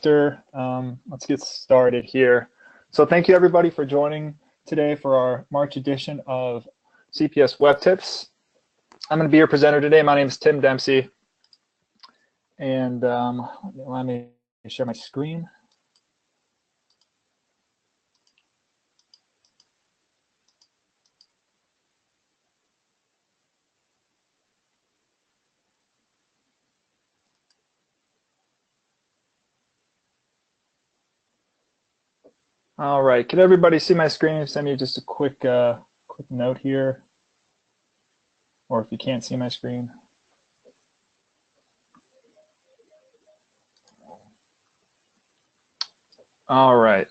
Let's get started here. So thank you everybody for joining today for our March edition of CPS WEBtips. I'm going to be your presenter today. My name is Tim Dempsey, and let me share my screen. All right, can everybody see my screen? Send me just a quick note here, or if you can't see my screen. All right,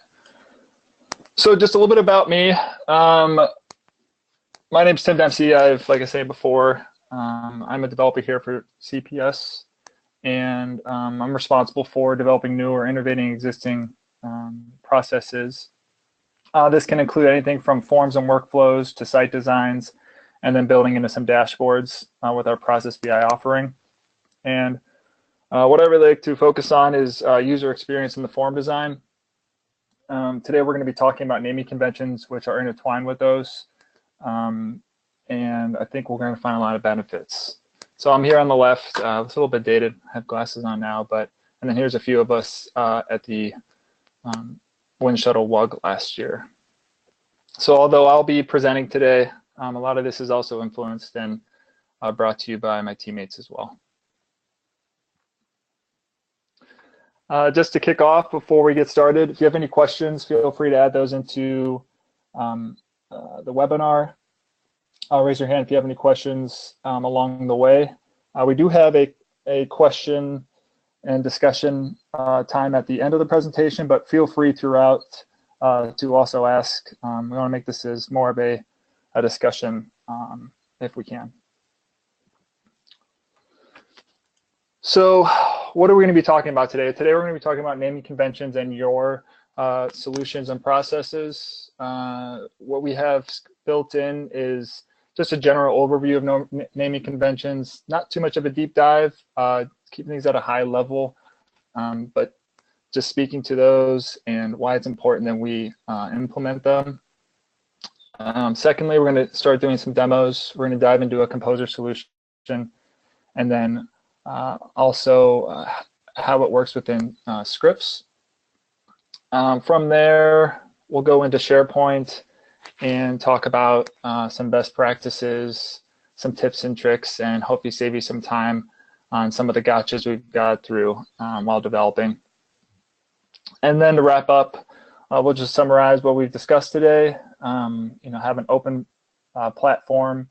so just a little bit about me. My name is Tim Dempsey. Like I said before, I'm a developer here for CPS, and I'm responsible for developing new or innovating existing processes. This can include anything from forms and workflows to site designs, and then building into some dashboards with our Process BI offering. And what I really like to focus on is user experience in the form design. Today we're going to be talking about naming conventions, which are intertwined with those. And I think we're going to find a lot of benefits. So I'm here on the left. It's a little bit dated. I have glasses on now, and then here's a few of us at the Winshuttle WUG last year. So although I'll be presenting today, a lot of this is also influenced and brought to you by my teammates as well. Just to kick off before we get started, if you have any questions, feel free to add those into the webinar. Raise your hand if you have any questions along the way. We do have a question and discussion time at the end of the presentation, but feel free throughout to also ask. We want to make this as more of a discussion if we can. So what are we going to be talking about today? Today we're going to be talking about naming conventions and your solutions and processes. What we have built in is just a general overview of naming conventions, not too much of a deep dive, keeping things at a high level, but just speaking to those and why it's important that we implement them. Secondly, we're going to start doing some demos. We're going to dive into a composer solution, and then also how it works within scripts. From there, we'll go into SharePoint and talk about some best practices, some tips and tricks, and hopefully save you some time on some of the gotchas we've got through while developing. And then to wrap up, we'll just summarize what we've discussed today, have an open platform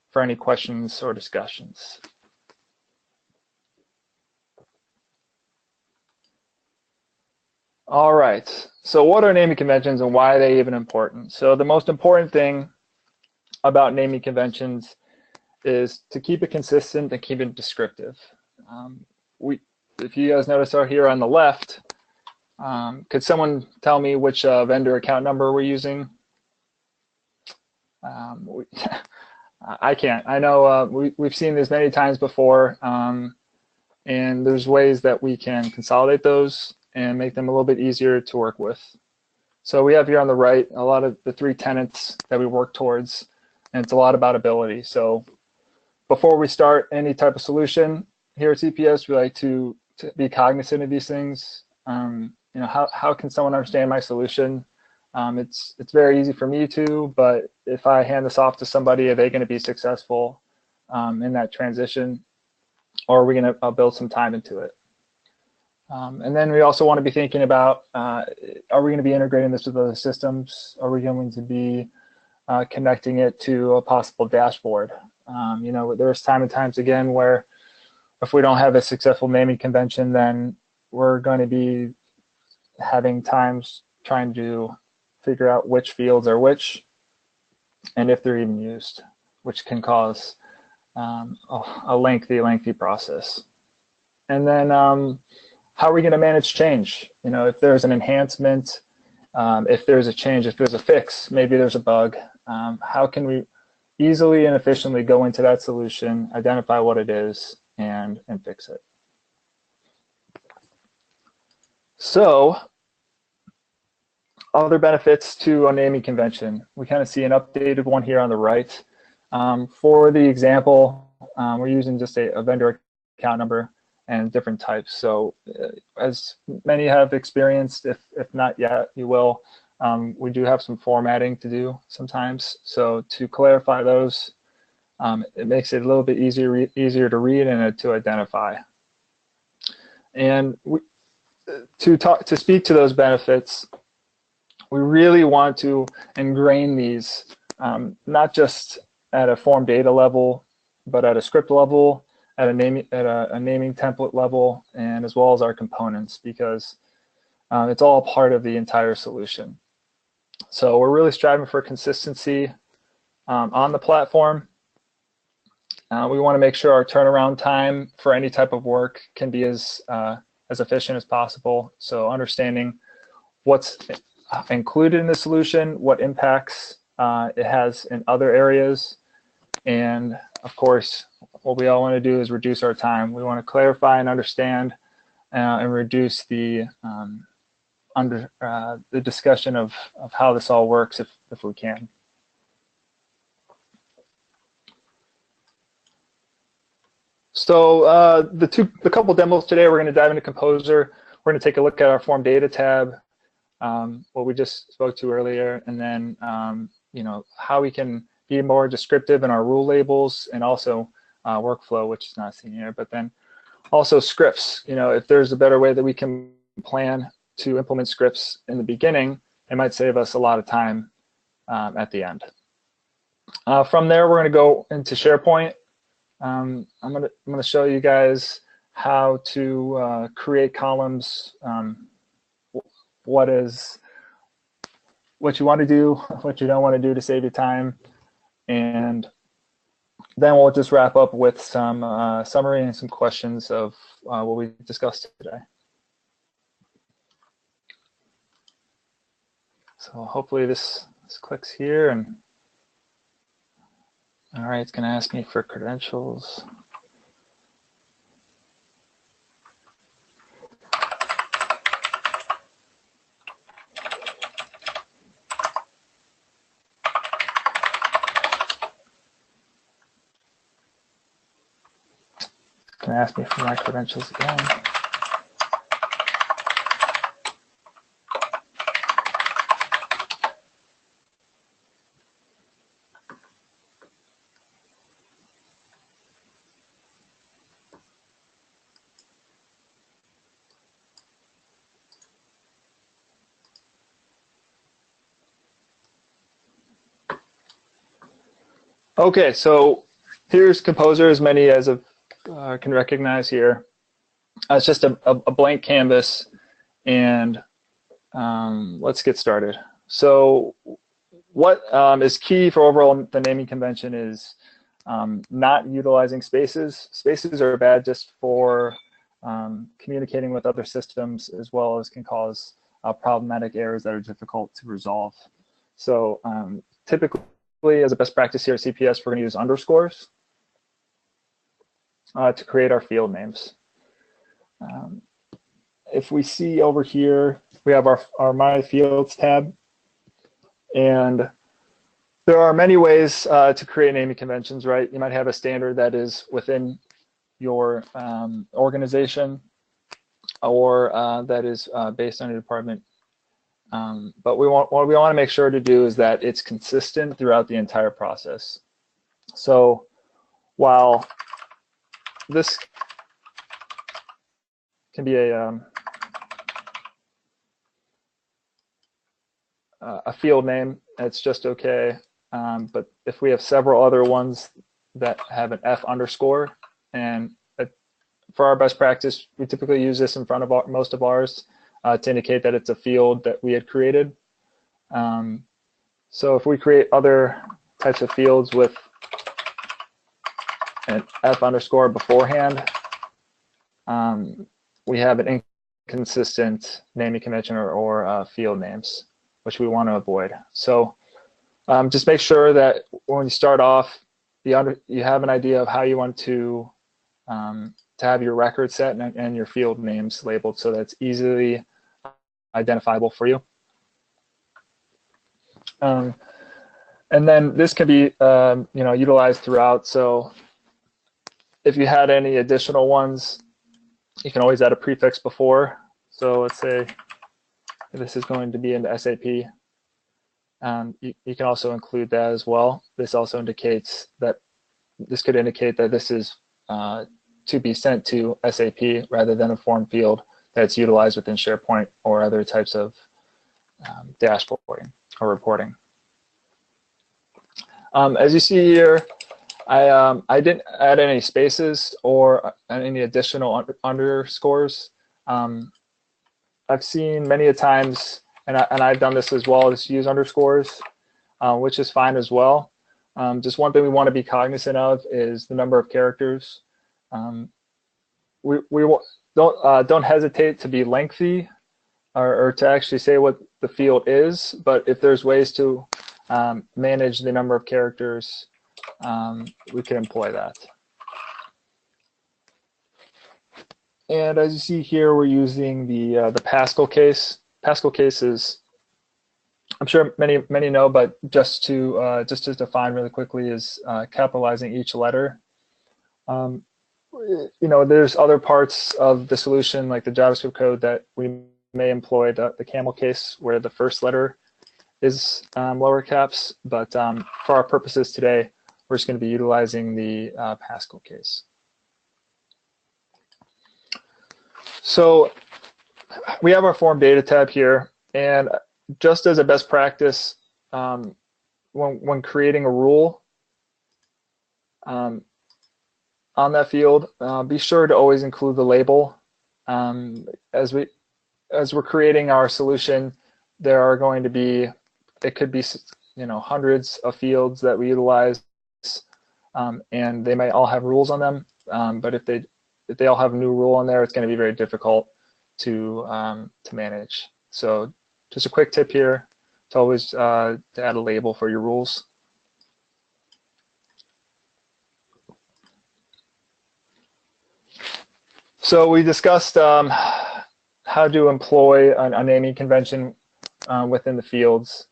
for any questions or discussions. All right, so what are naming conventions and why are they even important? So the most important thing about naming conventions is to keep it consistent and keep it descriptive. If you guys notice out here on the left, could someone tell me which vendor account number we're using? I can't. I know we've seen this many times before, and there's ways that we can consolidate those and make them a little bit easier to work with. So we have here on the right a lot of the 3 tenets that we work towards, and it's a lot about ability. So before we start any type of solution here at CPS, we like to be cognizant of these things. How can someone understand my solution? It's very easy for me to, but if I hand this off to somebody, are they going to be successful in that transition, or are we going to build some time into it? And then we also want to be thinking about, are we going to be integrating this with other systems? Are we going to be connecting it to a possible dashboard? There's time and times again where if we don't have a successful naming convention, then we're going to be having times trying to figure out which fields are which and if they're even used, which can cause a lengthy process. And then how are we going to manage change? If there's an enhancement, if there's a change, if there's a fix, maybe there's a bug, how can we easily and efficiently go into that solution, identify what it is, and fix it? So other benefits to a naming convention. We kind of see an updated one here on the right. For the example, we're using just a vendor account number and different types. So as many have experienced, if not yet, you will, we do have some formatting to do sometimes. So to clarify those, it makes it a little bit easier to read and to identify. And to speak to those benefits, we really want to ingrain these, not just at a form data level, but at a script level, at a naming template level, and as well as our components, because it's all part of the entire solution. So we're really striving for consistency on the platform. We want to make sure our turnaround time for any type of work can be as efficient as possible. So understanding what's included in the solution, what impacts it has in other areas, and of course, what we all want to do is reduce our time. We want to clarify and understand and reduce the discussion of how this all works if we can. So the couple demos today, we're going to dive into Composer. We're going to take a look at our form data tab, what we just spoke to earlier, and then how we can be more descriptive in our rule labels, and also workflow, which is not seen here, but then also scripts. If there's a better way that we can plan to implement scripts in the beginning, it might save us a lot of time at the end. From there, we're going to go into SharePoint. I'm going to show you guys how to create columns, what you want to do, what you don't want to do to save you time, and then we'll just wrap up with some summary and some questions of what we discussed today. So hopefully this clicks here, and all right, it's going to ask me for credentials. It's going to ask me for my credentials again. Okay, so here's Composer, as many as can recognize here. It's just a blank canvas, and let's get started. So what is key for overall the naming convention is not utilizing spaces. Spaces are bad just for communicating with other systems, as well as can cause problematic errors that are difficult to resolve. So typically, as a best practice here at CPS, we're going to use underscores to create our field names. If we see over here, we have our My Fields tab, and there are many ways to create naming conventions, right? You might have a standard that is within your organization, or that is based on your department. But what we want to make sure to do is that it's consistent throughout the entire process. So while this can be a field name, it's just okay. But if we have several other ones that have an F underscore, and for our best practice, we typically use this in front of most of ours to indicate that it's a field that we had created. So if we create other types of fields with an F underscore beforehand, we have an inconsistent naming convention or field names, which we want to avoid. So just make sure that when you start off, you have an idea of how you want to have your record set and your field names labeled, so that's easily identifiable for you. And then this can be utilized throughout. So if you had any additional ones, you can always add a prefix before. So let's say this is going to be into SAP. You can also include that as well. This also indicates that this could indicate that this is to be sent to SAP rather than a form field that's utilized within SharePoint or other types of dashboarding or reporting. As you see here, I didn't add any spaces or any additional underscores. I've seen many a times, and I've done this as well, is use underscores, which is fine as well. Just one thing we want to be cognizant of is the number of characters. We don't hesitate to be lengthy or to actually say what the field is, but if there's ways to manage the number of characters, we can employ that. And as you see here, we're using the Pascal case. Pascal case is, I'm sure many know, but just to define really quickly, is capitalizing each letter. There's other parts of the solution, like the JavaScript code, that we may employ the camel case, where the first letter is lower caps. But for our purposes today, we're just going to be utilizing the Pascal case. So we have our form data tab here, and just as a best practice, when creating a rule on that field, be sure to always include the label. As we're creating our solution, there are going to be, it could be hundreds of fields that we utilize, and they may all have rules on them. But if they all have a new rule on there, it's going to be very difficult to manage. So just a quick tip here, to always to add a label for your rules. So we discussed how to employ a naming convention within the fields,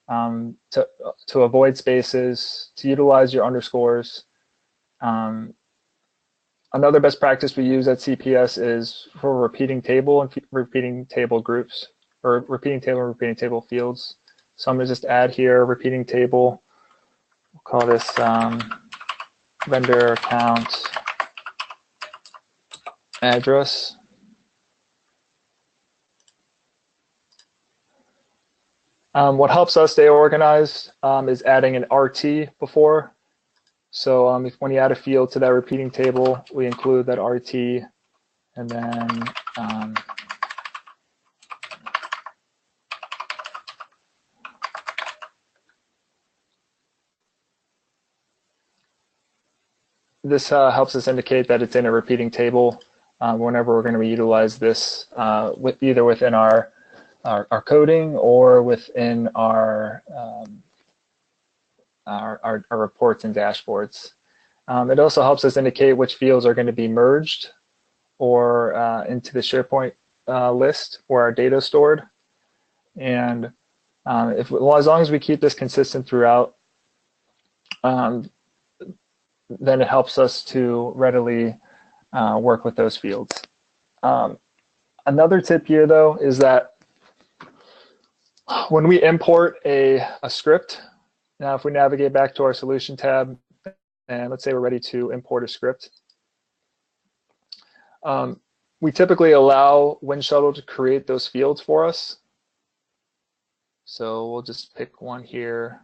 to avoid spaces, to utilize your underscores. Another best practice we use at CPS is for repeating table and repeating table groups, or repeating table and repeating table fields. So I'm going to just add here repeating table. We'll call this vendor account address. What helps us stay organized is adding an RT before. So when you add a field to that repeating table, we include that RT, and then this helps us indicate that it's in a repeating table whenever we're going to utilize this either within our coding or within our reports and dashboards. It also helps us indicate which fields are going to be merged or into the SharePoint list where our data is stored. And as long as we keep this consistent throughout, then it helps us to readily work with those fields. Another tip here, though, is that when we import a script, now if we navigate back to our solution tab, and let's say we're ready to import a script, we typically allow Winshuttle to create those fields for us. So we'll just pick one here.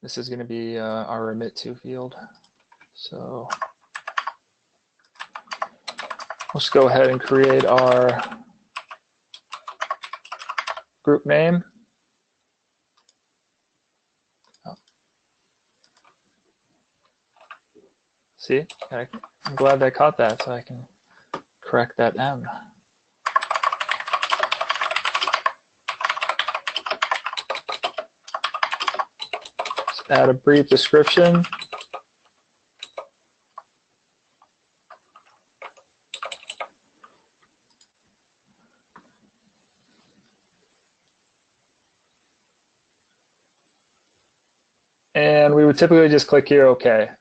This is going to be our remit to field. So let's go ahead and create our group name. Oh. See, I'm glad I caught that, so I can correct that M. Let's add a brief description. And we would typically just click here, OK.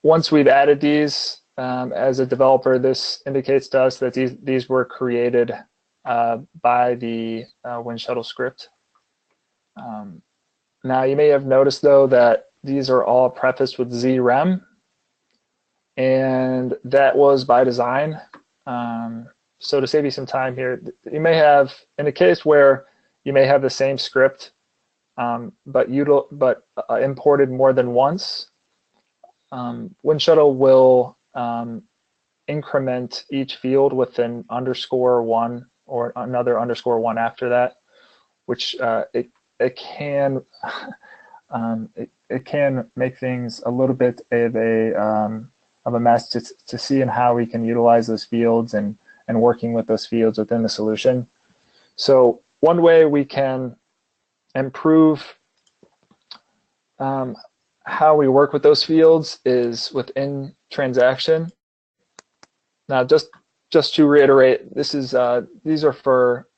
Once we've added these, as a developer, this indicates to us that these were created by the Winshuttle script. Now, you may have noticed, though, that these are all prefaced with zrem, and that was by design. So to save you some time here, you may have, in a case where you may have the same script, but imported more than once, Winshuttle will increment each field with an _1 or another _1 after that, which it can make things a little bit of a mess to see in how we can utilize those fields and working with those fields within the solution. So one way we can improve how we work with those fields is within transaction. Now, just to reiterate, these are for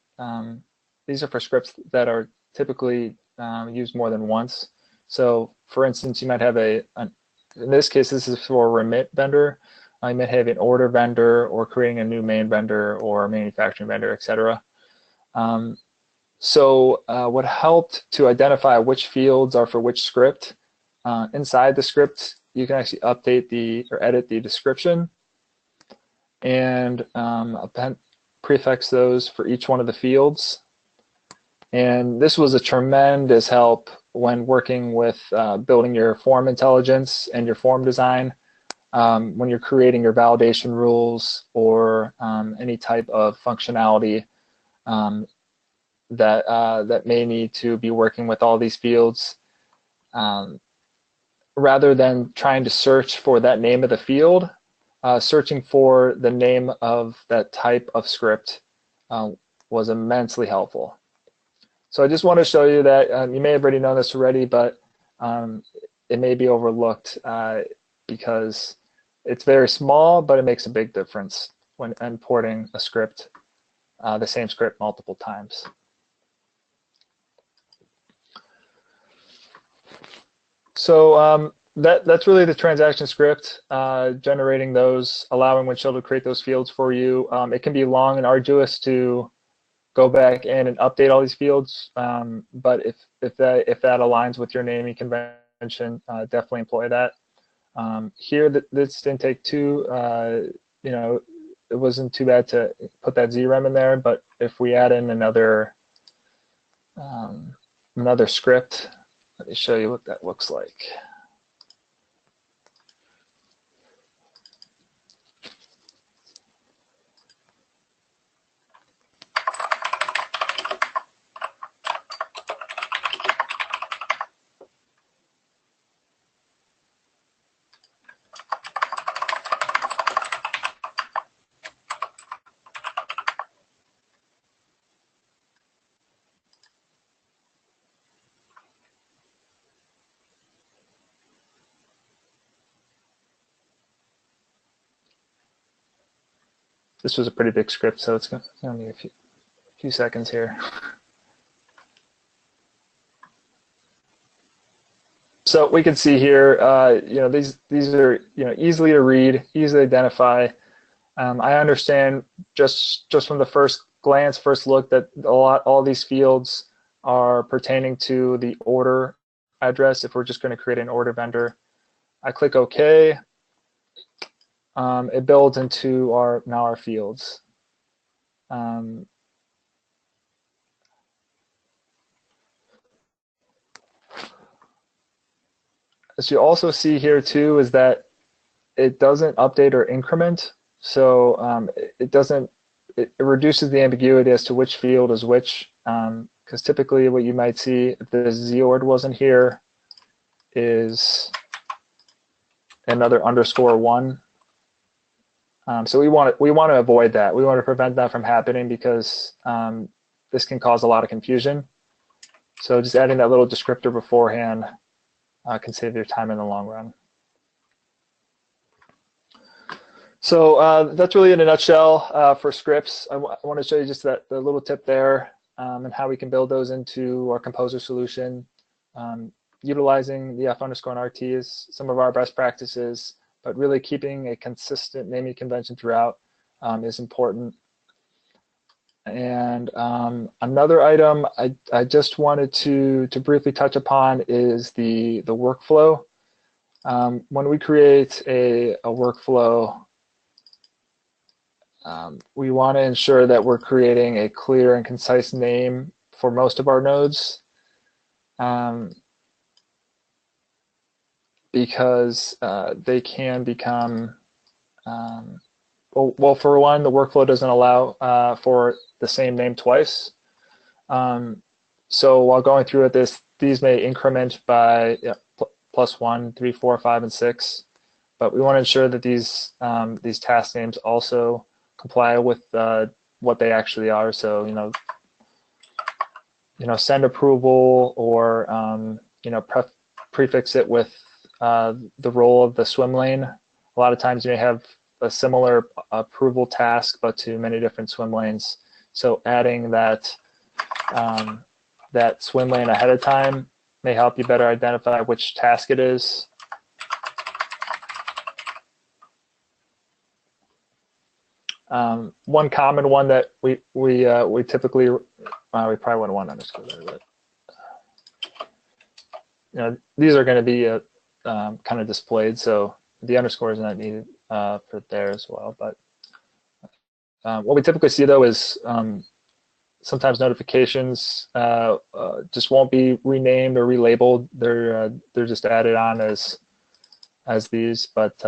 scripts that are typically used more than once. So, for instance, you might have in this case, this is for a remit vendor. You might have an order vendor, or creating a new main vendor, or manufacturing vendor, etc. So what helped to identify which fields are for which script, inside the script, you can actually update or edit the description and prefix those for each one of the fields. And this was a tremendous help when working with building your form intelligence and your form design, when you're creating your validation rules or any type of functionality that may need to be working with all these fields. Rather than trying to search for that name of the field, searching for the name of that type of script was immensely helpful. So I just want to show you that you may have already known this already, but it may be overlooked because it's very small, but it makes a big difference when importing a script, the same script multiple times. So that's really the transaction script, generating those, allowing Winshuttle to create those fields for you. It can be long and arduous to go back in and update all these fields, but if that aligns with your naming convention, definitely employ that. Here, this didn't take it wasn't too bad to put that zrem in there, but if we add in another script, let me show you what that looks like. This was a pretty big script, so it's going to need a few seconds here. So we can see here, these are easily to read, easily to identify. I understand just from the first look that all these fields are pertaining to the order address. If we're just going to create an order vendor, I click OK. It builds into our fields. As you also see here too is that it doesn't update or increment, so it reduces the ambiguity as to which field is which, because typically what you might see if the zord wasn't here is another _1. So we want to avoid that. We want to prevent that from happening because this can cause a lot of confusion. So just adding that little descriptor beforehand can save your time in the long run. So that's really in a nutshell for scripts. I want to show you just the little tip there and how we can build those into our Composer solution. utilizing the F underscore and RT is some of our best practices, but really keeping a consistent naming convention throughout is important. And another item I just wanted to briefly touch upon is the workflow. When we create a workflow, we want to ensure that we're creating a clear and concise name for most of our nodes, because they can become, well, for one, the workflow doesn't allow for the same name twice. So while going through it, these may increment by +1, 3, 4, 5, and 6, but we want to ensure that these task names also comply with what they actually are. So send approval, or prefix it with the role of the swim lane. A lot of times you may have a similar approval task, but to many different swim lanes. So adding that swim lane ahead of time may help you better identify which task it is. One common one that we typically, we probably wouldn't want to underscore there, but these are going to be kind of displayed, so the underscore is not needed for there as well. But what we typically see though is sometimes notifications just won't be renamed or relabeled. They're just added on as these, but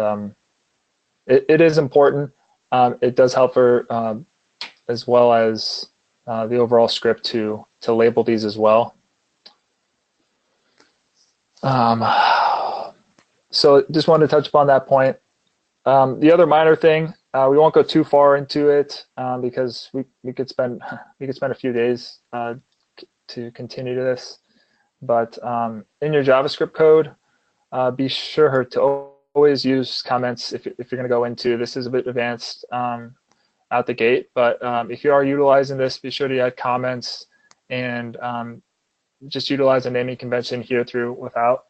it is important. It does help for as well as the overall script to label these as well. So just wanted to touch upon that point. The other minor thing, we won't go too far into it because we could spend a few days to continue to this. But in your JavaScript code, be sure to always use comments if you're going to go into this. Is a bit advanced out the gate, but if you are utilizing this, be sure to add comments and just utilize a naming convention here through without.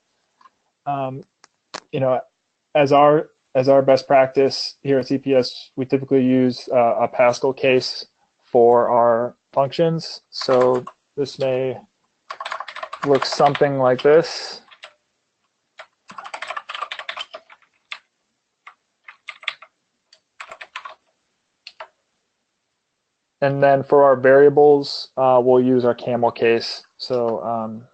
As our best practice here at CPS, we typically use a Pascal case for our functions. So this may look something like this. And then for our variables, we'll use our camel case. So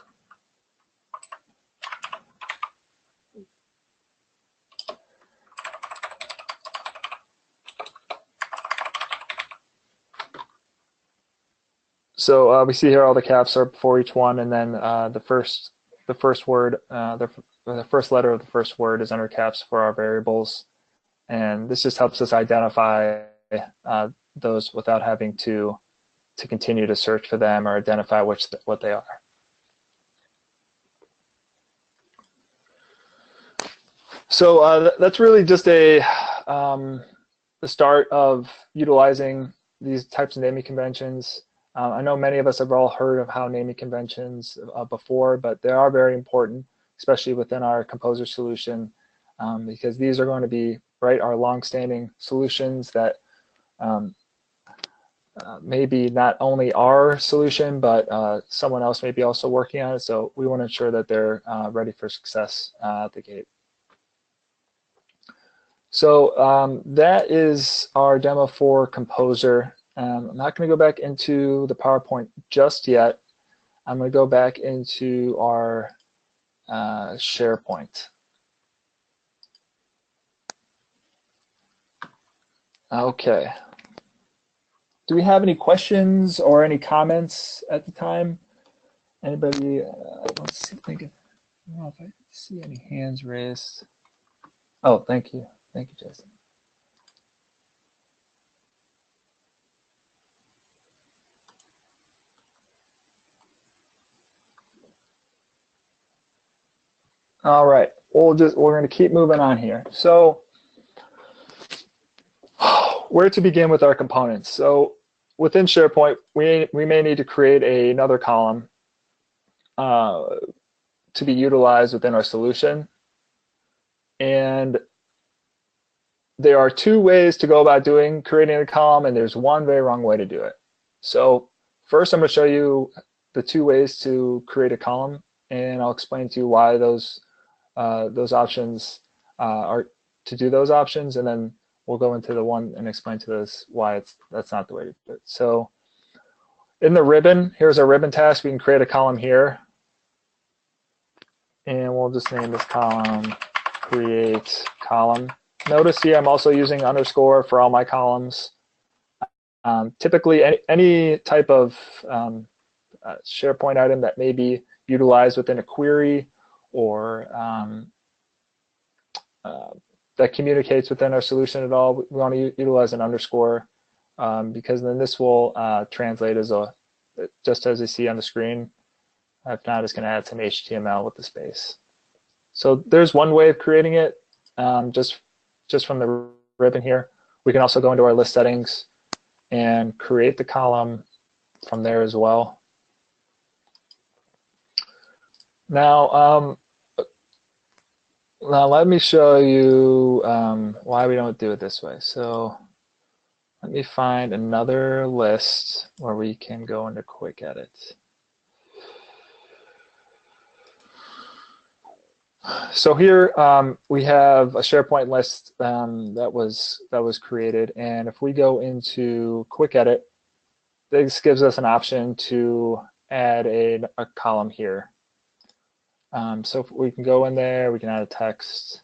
we see here all the caps are before each one, and then the first word, the first letter of the first word is under caps for our variables, and this just helps us identify those without having to continue to search for them or identify what they are. So that's really just the start of utilizing these types of naming conventions. I know many of us have all heard of how naming conventions before, but they are very important, especially within our Composer solution, because these are going to be our long-standing solutions that maybe not only our solution, but someone else may be also working on it. So we want to ensure that they're ready for success at the gate. So that is our demo for Composer. I'm not going to go back into the PowerPoint just yet. I'm going to go back into our SharePoint. Okay. Do we have any questions or any comments at the time? Anybody? Let's see. I don't know if I see any hands raised. Oh, thank you. Thank you, Jason. All right. We're going to keep moving on here. So, where to begin with our components? So, within SharePoint, we may need to create another column to be utilized within our solution. And there are two ways to go about creating a column, and there's one very wrong way to do it. So first, I'm going to show you the two ways to create a column, and I'll explain to you why those options are to do those options, and then we'll go into the one and explain to us why that's not the way to do it. So in the ribbon, here's our ribbon task. We can create a column here, and we'll just name this column create column. Notice here I'm also using underscore for all my columns. Typically, any type of SharePoint item that may be utilized within a query or that communicates within our solution at all, we want to utilize an underscore because then this will translate as just as you see on the screen. If not, it's going to add some HTML with the space. So there's one way of creating it, just from the ribbon here. We can also go into our list settings and create the column from there as well. Now let me show you why we don't do it this way. So let me find another list where we can go into quick edit. So here we have a SharePoint list that was created, and if we go into quick edit, this gives us an option to add a column here. So if we can go in there, we can add a text,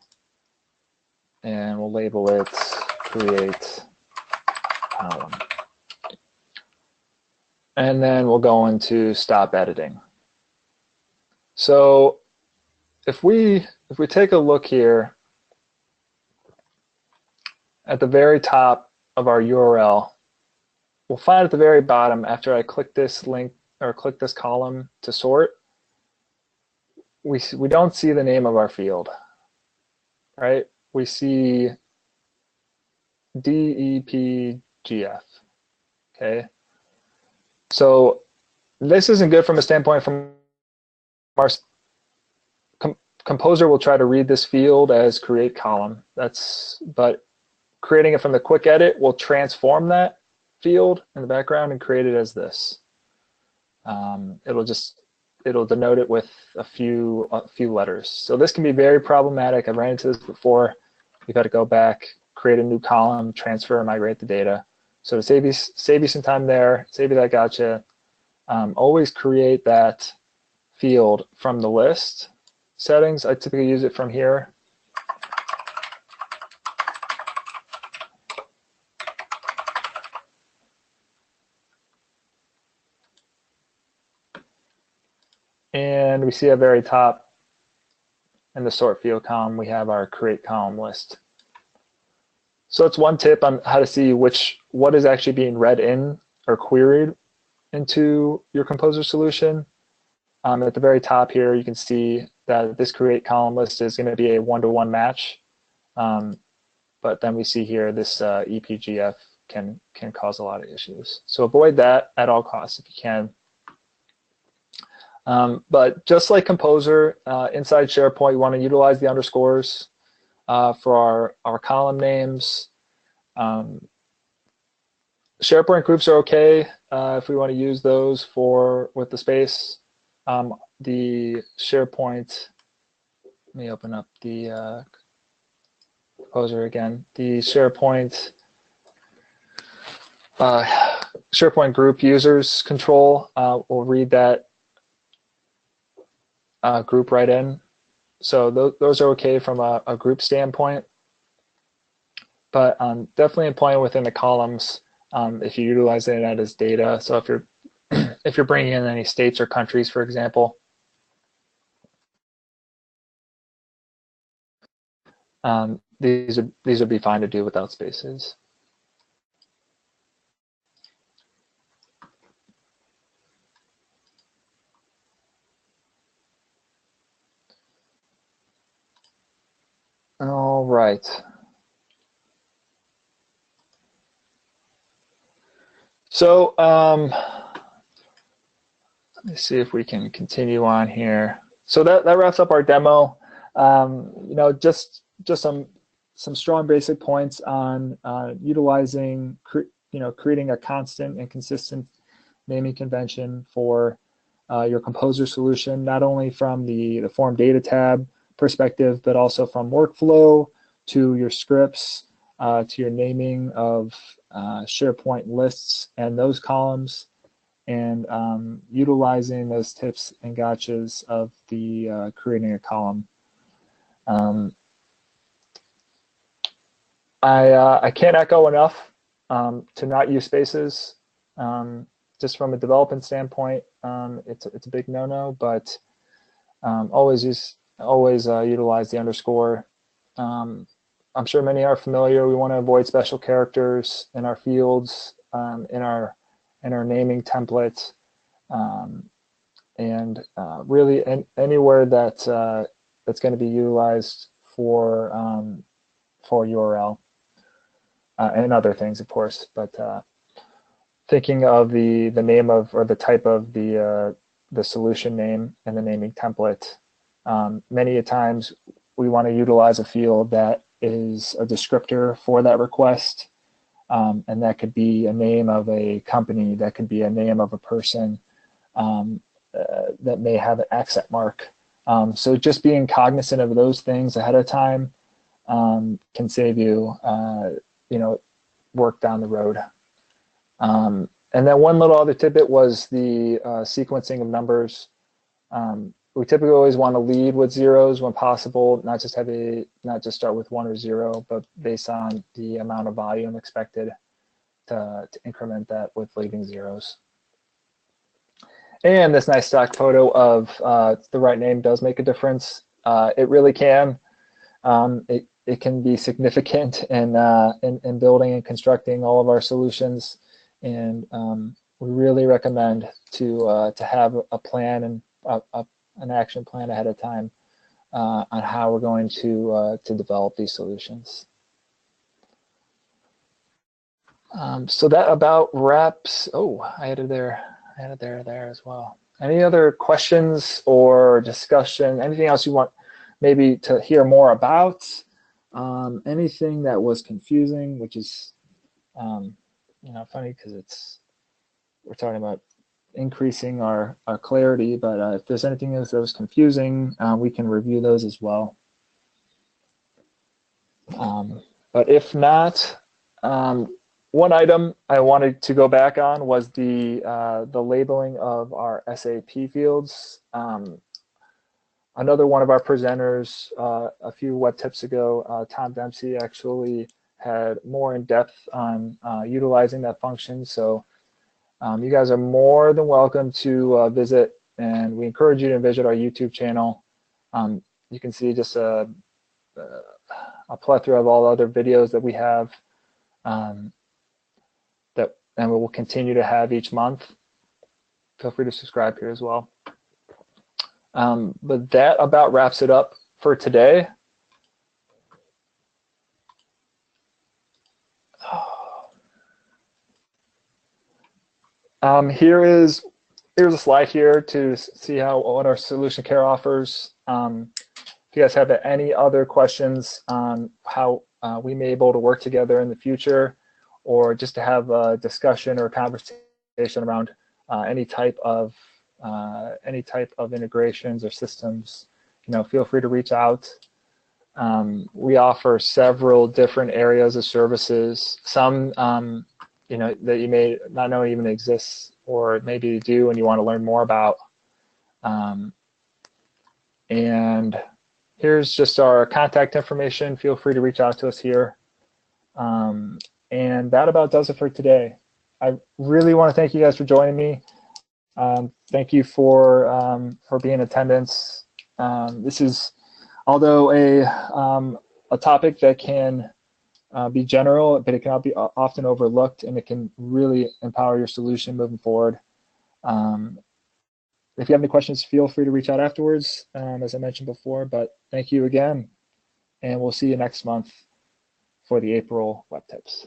and we'll label it create column. And then we'll go into stop editing. So if we take a look here at the very top of our URL, we'll find at the very bottom, after I click this link or click this column to sort, we don't see the name of our field, right? We see DEPGF, okay? So this isn't good from a standpoint from our Composer will try to read this field as create column. But creating it from the quick edit will transform that field in the background and create it as this. It'll denote it with a few letters. So this can be very problematic. I've ran into this before. You've got to go back, create a new column, transfer, and migrate the data. So to save you some time there, save you that gotcha, always create that field from the list settings. I typically use it from here. And we see at the very top in the sort field column, we have our create column list. So it's one tip on how to see what is actually being read in or queried into your Composer solution. At the very top here, you can see that this create column list is going to be a one-to-one match. But then we see here this EPGF can cause a lot of issues. So avoid that at all costs if you can. But just like Composer, inside SharePoint, you want to utilize the underscores for our column names. SharePoint groups are okay if we want to use those with the space. The SharePoint, let me open up the Composer again. The SharePoint group users control will read that group right in. So those are okay from a group standpoint, but definitely employing within the columns if you're utilizing that as data. So if you're bringing in any states or countries, for example, these would be fine to do without spaces. All right. So let me see if we can continue on here. so that wraps up our demo. You know, just some strong basic points on utilizing, you know, creating a constant and consistent naming convention for your Composer solution, not only from the form data tab perspective, but also from workflow to your scripts, to your naming of SharePoint lists and those columns, and utilizing those tips and gotchas of the creating a column. I can't echo enough to not use spaces. Just from a development standpoint, it's a big no-no, but always utilize the underscore. I'm sure many are familiar. We want to avoid special characters in our fields, in our naming template, and really anywhere that's going to be utilized for URL and other things, of course. But thinking of the name of, or the type of the solution name and the naming template, many a times we want to utilize a field that is a descriptor for that request, and that could be a name of a company, that could be a name of a person that may have an accent mark. So just being cognizant of those things ahead of time can save you, you know, work down the road. And then one little other tidbit was the sequencing of numbers. We typically always want to lead with zeros when possible, not just start with 1 or 0, but based on the amount of volume expected to increment that with leading zeros. And this nice stock photo of the right name does make a difference. It really can. It can be significant in building and constructing all of our solutions, and we really recommend to have a plan and an action plan ahead of time on how we're going to develop these solutions. So that about wraps. Oh, I had it there as well. Any other questions or discussion? Anything else you want maybe to hear more about? Anything that was confusing, which is you know, funny because we're talking about increasing our clarity, but if there's anything else that was confusing, we can review those as well. But if not, one item I wanted to go back on was the labeling of our SAP fields. Another one of our presenters a few WEBtips ago, Tom Dempsey, actually had more in depth on utilizing that function. So you guys are more than welcome to visit, and we encourage you to visit our YouTube channel. You can see just a plethora of all other videos that we have, and we will continue to have each month. Feel free to subscribe here as well. But that about wraps it up for today. Here's a slide here to see what our solution care offers. If you guys have any other questions on how we may be able to work together in the future, or just to have a discussion or a conversation around any type of integrations or systems, you know, feel free to reach out. We offer several different areas of services. Some you know, that you may not know even exists, or maybe you do and you want to learn more about. And here's just our contact information. Feel free to reach out to us here. And that about does it for today. I really want to thank you guys for joining me. Thank you for being in attendance. This is, although a topic that can be general, but it can be often overlooked, and it can really empower your solution moving forward. If you have any questions, feel free to reach out afterwards, as I mentioned before. But thank you again, and we'll see you next month for the April WEBtips.